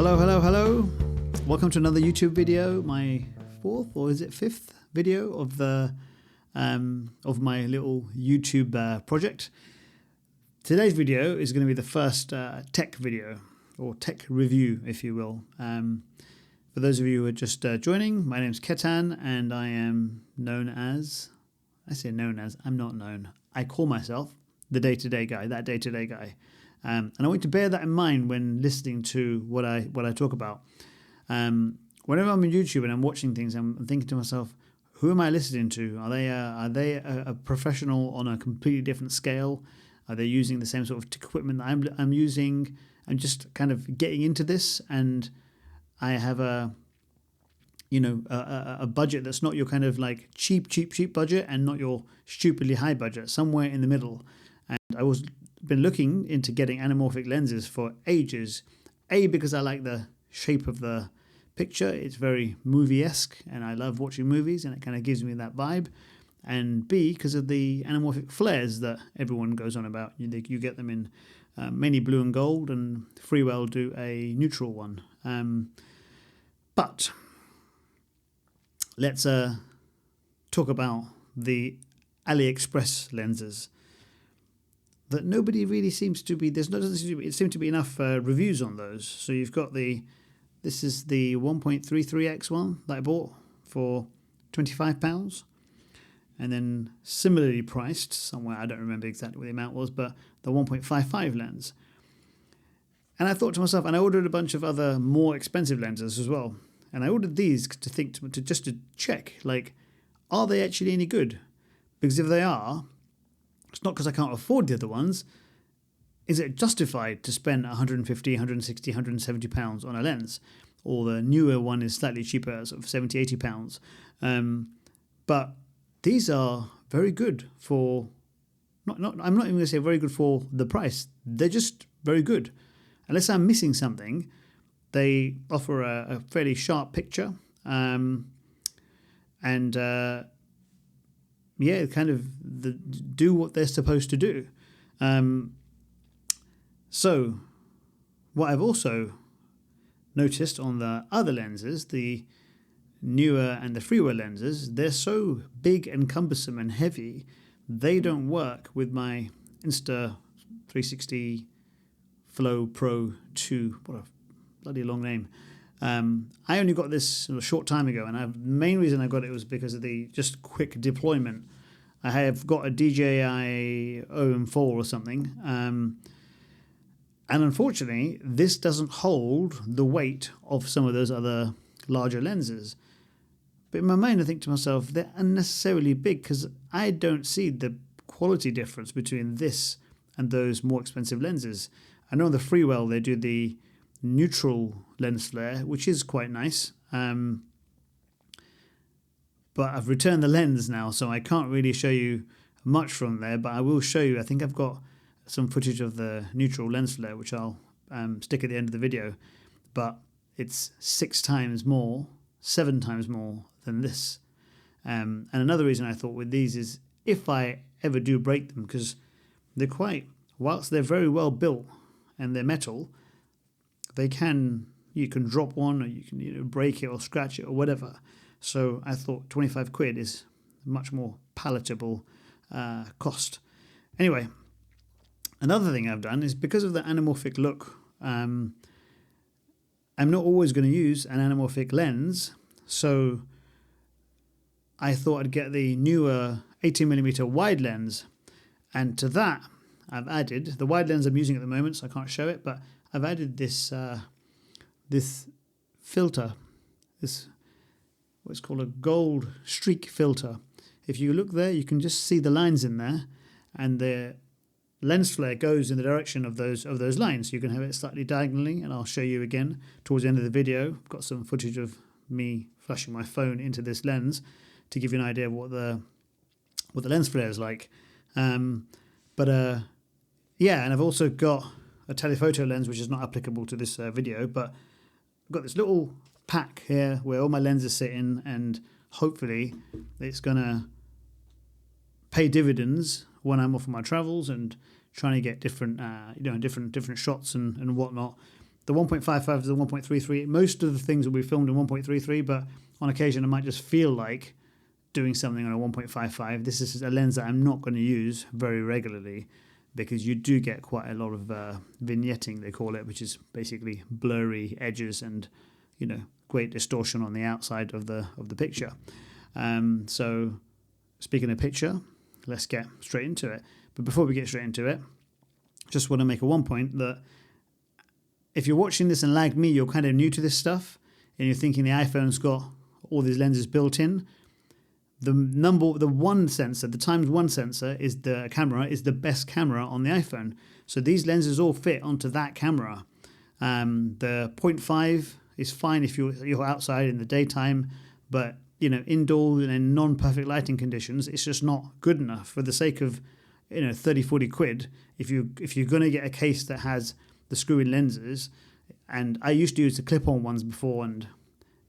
Hello, hello, hello. Welcome to another YouTube video, my fourth or is it fifth video of the of my little YouTube project. Today's video is going to be the first tech video or tech review, if you will. For those of you who are just joining, my name's Ketan and I am known as, I'm not known. I call myself the day-to-day guy, that day-to-day guy. And I want you to bear that in mind when listening to what I talk about. Whenever I'm on YouTube and I'm watching things, I'm thinking to myself, who am I listening to? Are they a professional on a completely different scale? Are they using the same sort of equipment that I'm using? I'm just kind of getting into this, and I have a budget that's not your kind of like cheap budget and not your stupidly high budget, somewhere in the middle. And I was been looking into getting anamorphic lenses for ages. A, because I like the shape of the picture. It's very movie-esque and I love watching movies and it kind of gives me that vibe. And B, because of the anamorphic flares that everyone goes on about. You get them in mainly blue and gold, and Freewell do a neutral one. But let's talk about the AliExpress lenses that nobody really seems to be. It seems to be enough reviews on those. So you've got this is the 1.33x one that I bought for £25, and then similarly priced somewhere, I don't remember exactly what the amount was, but the 1.55 lens. And I thought to myself, and I ordered a bunch of other more expensive lenses as well. And I ordered these to check, like, are they actually any good? Because if they are, it's not because I can't afford the other ones. Is it justified to spend 150, 160, 170 pounds on a lens? Or the newer one is slightly cheaper, sort of 70, 80 pounds. But these are very good for, I'm not even going to say very good for the price. They're just very good. Unless I'm missing something, they offer a fairly sharp picture. Do what they're supposed to do. So what I've also noticed on the other lenses, the Neewer and the Freewell lenses, they're so big and cumbersome and heavy, they don't work with my Insta360 Flow Pro 2. What a bloody long name. I only got this a short time ago, and the main reason I got it was because of the just quick deployment. I have got a DJI OM4 or something, and unfortunately, this doesn't hold the weight of some of those other larger lenses. But in my mind, I think to myself, they're unnecessarily big because I don't see the quality difference between this and those more expensive lenses. I know on the Freewell, they do the neutral lens flare, which is quite nice. But I've returned the lens now, so I can't really show you much from there, but I will show you. I think I've got some footage of the neutral lens flare, which I'll stick at the end of the video, but it's 7 times more than this. And another reason I thought with these is if I ever do break them, because whilst they're very well built and they're metal, you can drop one, or you can break it or scratch it or whatever. So I thought 25 quid is a much more palatable cost. Anyway, another thing I've done is because of the anamorphic look, I'm not always going to use an anamorphic lens. So I thought I'd get the newer 18mm wide lens. And to that, I've added the wide lens I'm using at the moment, so I can't show it, but I've added this filter, what's called a gold streak filter. If you look there, you can just see the lines in there, and the lens flare goes in the direction of those lines. You can have it slightly diagonally, and I'll show you again towards the end of the video. I've got some footage of me flashing my phone into this lens to give you an idea of what the lens flare is like. And I've also got a telephoto lens, which is not applicable to this video, but I've got this little pack here where all my lenses sit in, and hopefully it's gonna pay dividends when I'm off on my travels and trying to get different different shots and whatnot. The 1.55 is the 1.33. Most of the things will be filmed in 1.33, but on occasion I might just feel like doing something on a 1.55. This is a lens that I'm not going to use very regularly because you do get quite a lot of vignetting, they call it, which is basically blurry edges and, you know, great distortion on the outside of the picture. So speaking of picture, let's get straight into it. But before we get straight into it, just want to make one point that if you're watching this and like me, you're kind of new to this stuff and you're thinking the iPhone's got all these lenses built in. The one sensor, the ×1 sensor is the camera, is the best camera on the iPhone. So these lenses all fit onto that camera. The 0.5 is fine if you're outside in the daytime, but you know, indoors and in non-perfect lighting conditions, it's just not good enough for the sake of, you know, 30-40 quid. If you're going to get a case that has the screw-in lenses, and I used to use the clip-on ones before, and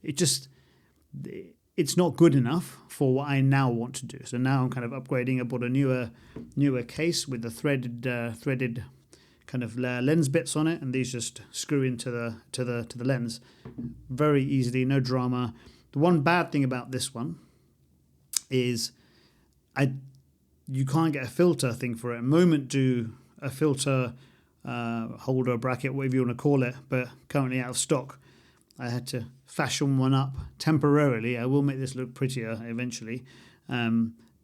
it's not good enough for what I now want to do. So now I'm kind of upgrading. I bought a newer case with the threaded kind of lens bits on it, and these just screw into the lens very easily, no drama. The one bad thing about this one is you can't get a filter thing for it. At the moment, do a filter holder, bracket, whatever you want to call it, but currently out of stock. I had to fashion one up temporarily. I will make this look prettier eventually, but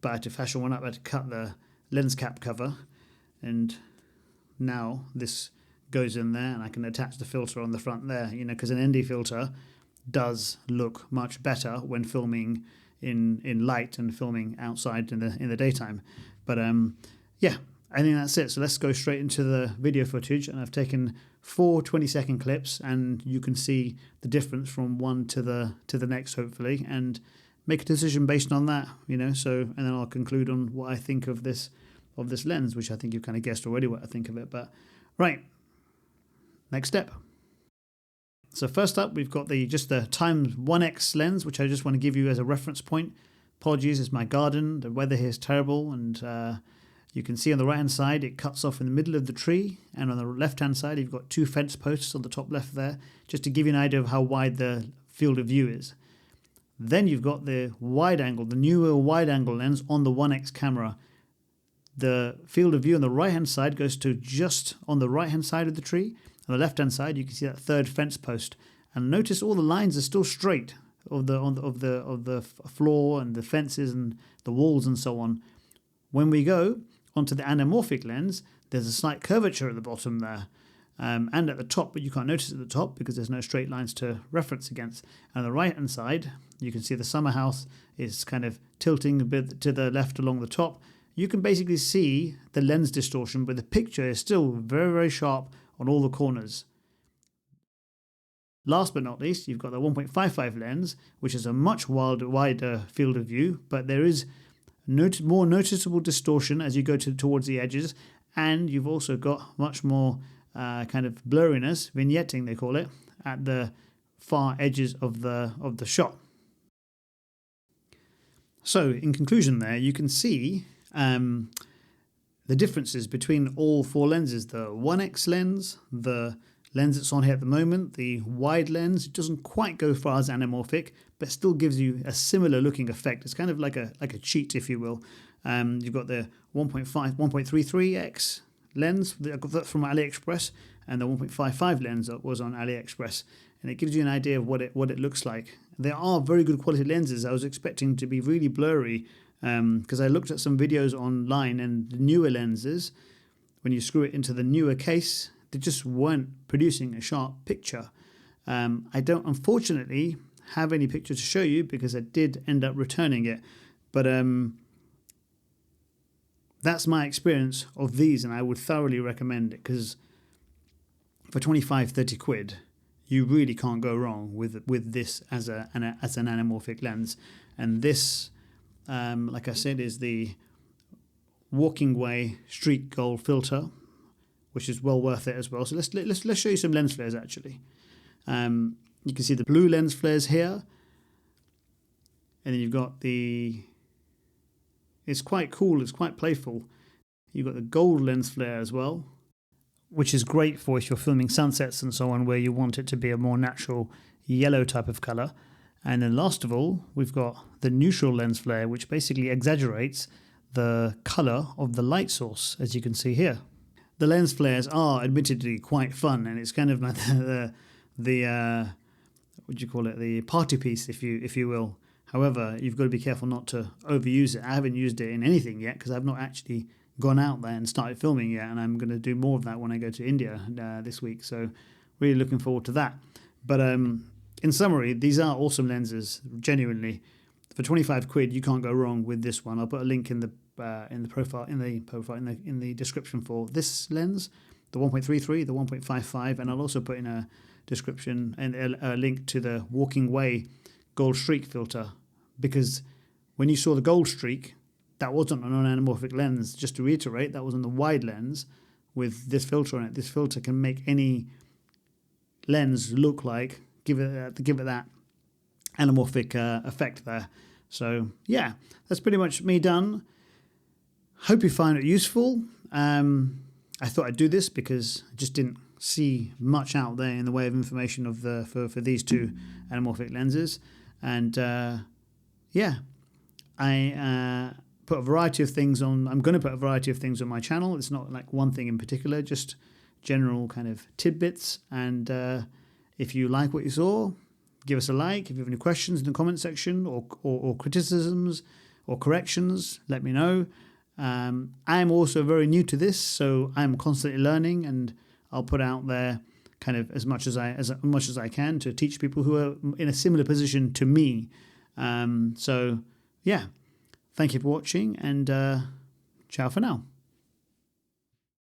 I had to fashion one up. I had to cut the lens cap cover, and now this goes in there, and I can attach the filter on the front there, you know, because an ND filter does look much better when filming in light and filming outside in the daytime. But yeah, I think that's it. So let's go straight into the video footage, and I've taken 4 20-second clips, and you can see the difference from one to the next, hopefully, and make a decision based on that, you know. So, and then I'll conclude on what I think of this lens, which I think you've kind of guessed already what I think of it. But right, next step. So first up, we've got the ×1x lens, which I just want to give you as a reference point. Apologies, it's my garden. The weather here is terrible, and you can see on the right-hand side, it cuts off in the middle of the tree, and on the left-hand side, you've got 2 fence posts on the top left there, just to give you an idea of how wide the field of view is. Then you've got the wide angle, the newer wide-angle lens on the 1x camera. The field of view on the right-hand side goes to just on the right-hand side of the tree. On the left-hand side, you can see that 3rd fence post, and notice all the lines are still straight of the floor and the fences and the walls and so on. When we go onto the anamorphic lens, there's a slight curvature at the bottom there, and at the top, but you can't notice at the top because there's no straight lines to reference against. And on the right-hand side, you can see the summer house is kind of tilting a bit to the left along the top. You can basically see the lens distortion, but the picture is still very, very sharp on all the corners. Last but not least, you've got the 1.55 lens, which is a much wider field of view, but there is more noticeable distortion as you go towards the edges, and you've also got much more kind of blurriness, vignetting they call it, at the far edges of the shot. So in conclusion there, you can see the differences between all 4 lenses. The 1x lens, the lens that's on here at the moment, the wide lens, it doesn't quite go far as anamorphic, but still gives you a similar looking effect. It's kind of like a cheat, if you will. You've got the 1.33x lens from AliExpress, and the 1.55 lens that was on AliExpress, and it gives you an idea of what it looks like. They are very good quality lenses. I was expecting to be really blurry because I looked at some videos online, and the newer lenses, when you screw it into the newer case, they just weren't producing a sharp picture. I don't, unfortunately, have any picture to show you because I did end up returning it, but that's my experience of these, and I would thoroughly recommend it because for 25-30 quid, you really can't go wrong with this as an anamorphic lens. And this, like I said, is the WalkingWay Street Gold filter, which is well worth it as well. So let's show you some lens flares actually. You can see the blue lens flares here, and then you've got the. It's quite cool. It's quite playful. You've got the gold lens flare as well, which is great for if you're filming sunsets and so on, where you want it to be a more natural yellow type of color. And then last of all, we've got the neutral lens flare, which basically exaggerates the color of the light source, as you can see here. The lens flares are admittedly quite fun, and it's kind of like the what do you call it, the party piece, if you will. However, you've got to be careful not to overuse it. I haven't used it in anything yet because I've not actually gone out there and started filming yet, and I'm going to do more of that when I go to India this week. So really looking forward to that. But in summary, these are awesome lenses. Genuinely, for 25 quid, you can't go wrong with this one. I'll put a link in the description for this lens, the 1.33, the 1.55, and I'll also put in a description and a link to the WalkingWay gold streak filter, because when you saw the gold streak, that wasn't an anamorphic lens. Just to reiterate, that was on the wide lens with this filter on it. This filter can make any lens look like, give it that anamorphic effect there. So yeah, that's pretty much me done. Hope you find it useful. I thought I'd do this because I just didn't see much out there in the way of information of for these two anamorphic lenses. And yeah, I put a variety of things on. I'm going to put a variety of things on my channel. It's not like one thing in particular, just general kind of tidbits. And if you like what you saw, give us a like. If you have any questions in the comment section or criticisms or corrections, let me know. I'm also very new to this, so I'm constantly learning, and I'll put out there kind of as much as I can to teach people who are in a similar position to me. So yeah, thank you for watching, and ciao for now.